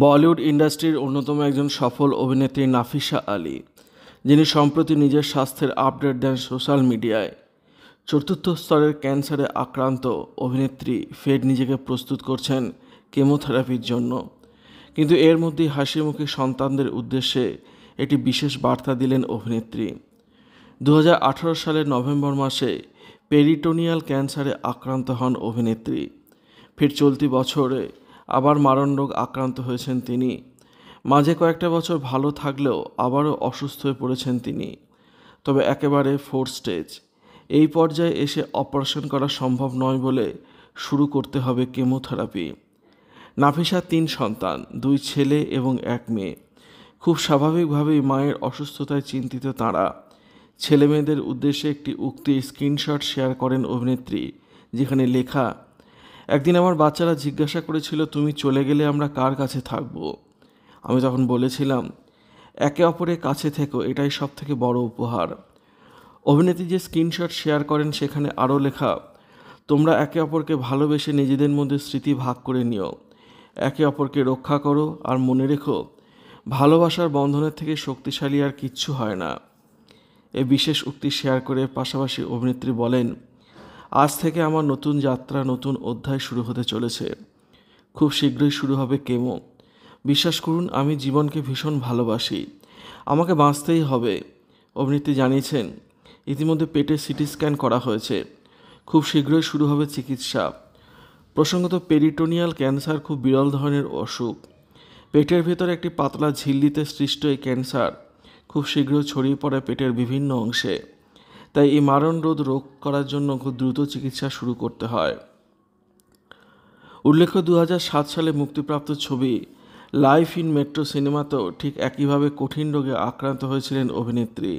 বলিউড ইন্ডাস্ট্রির অন্যতম একজন সফল অভিনেত্রী নাফিসা আলী, যিনি সম্প্রতি নিজের স্বাস্থ্যের আপডেট দেন সোশ্যাল মিডিয়ায়। চতুর্থ স্তরের ক্যান্সারে আক্রান্ত অভিনেত্রী ফের নিজেকে প্রস্তুত করছেন কেমোথেরাপির জন্য। কিন্তু এর মধ্যেই হাসিমুখে সন্তানদের উদ্দেশ্যে একটি বিশেষ বার্তা দিলেন অভিনেত্রী। 2018 সালের নভেম্বর মাসে পেরিটোনিয়াল ক্যান্সারে আক্রান্ত হন অভিনেত্রী। ফের চলতি বছরে আবার মারণ রোগ আক্রান্ত হয়েছেন তিনি। মাঝে কয়েকটা বছর ভালো থাকলেও আবারও অসুস্থ হয়ে পড়েছেন তিনি, তবে একেবারে 4 স্টেজ। এই পর্যায়ে এসে অপারেশন করা সম্ভব নয় বলে শুরু করতে হবে কেমোথেরাপি। নাফিসার 3 সন্তান, 2 ছেলে এবং 1 মেয়ে। খুব স্বাভাবিকভাবেই মায়ের অসুস্থতায় চিন্তিত তাঁরা। ছেলে মেয়েদের উদ্দেশ্যে একটি উক্তির স্ক্রিনশট শেয়ার করেন অভিনেত্রী, যেখানে লেখা, একদিন আমার বাচ্চারা জিজ্ঞাসা করেছিল, তুমি চলে গেলে আমরা কার কাছে থাকব? আমি তখন বলেছিলাম, একে অপরের কাছে থেকো, এটাই সব থেকে বড় উপহার। অভিনেত্রী যে স্ক্রিনশট শেয়ার করেন সেখানে আরও লেখা, তোমরা একে অপরকে ভালোবেসে নিজেদের মধ্যে স্মৃতি ভাগ করে নিও, একে অপরকে রক্ষা করো, আর মনে রেখো, ভালোবাসার বন্ধনের থেকে শক্তিশালী আর কিচ্ছু হয় না। এই বিশেষ উক্তি শেয়ার করে পাশাপাশি অভিনেত্রী বলেন, আজ থেকে আমার নতুন যাত্রা, নতুন অধ্যায় শুরু হতে চলেছে। খুব শীঘ্রই শুরু হবে কেমো। বিশ্বাস করুন, আমি জীবনকে ভীষণ ভালোবাসি, আমাকে বাঁচতেই হবে। অভিনেত্রী জানিয়েছেন, ইতিমধ্যে পেটে সিটি স্ক্যান করা হয়েছে, খুব শীঘ্রই শুরু হবে চিকিৎসা। প্রসঙ্গত, পেরিটোনিয়াল ক্যান্সার খুব বিরল ধরনের অসুখ। পেটের ভেতরে একটি পাতলা ঝিল্লিতে সৃষ্ট এই ক্যান্সার খুব শীঘ্র ছড়িয়ে পড়ে পেটের বিভিন্ন অংশে। তাই এই মারণ রোগ করার জন্য খুব দ্রুত চিকিৎসা শুরু করতে হয়। উল্লেখ্য, 2007 সালে মুক্তিপ্রাপ্ত ছবি লাইফ ইন মেট্রো সিনেমাতেও ঠিক একইভাবে কঠিন রোগে আক্রান্ত হয়েছিলেন অভিনেত্রী।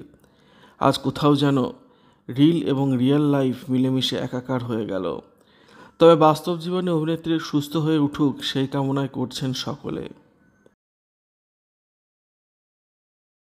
আজ কোথাও যেন রিল এবং রিয়েল লাইফ মিলেমিশে একাকার হয়ে গেল। তবে বাস্তব জীবনে অভিনেত্রীর সুস্থ হয়ে উঠুক, সেই কামনায় করছেন সকলে।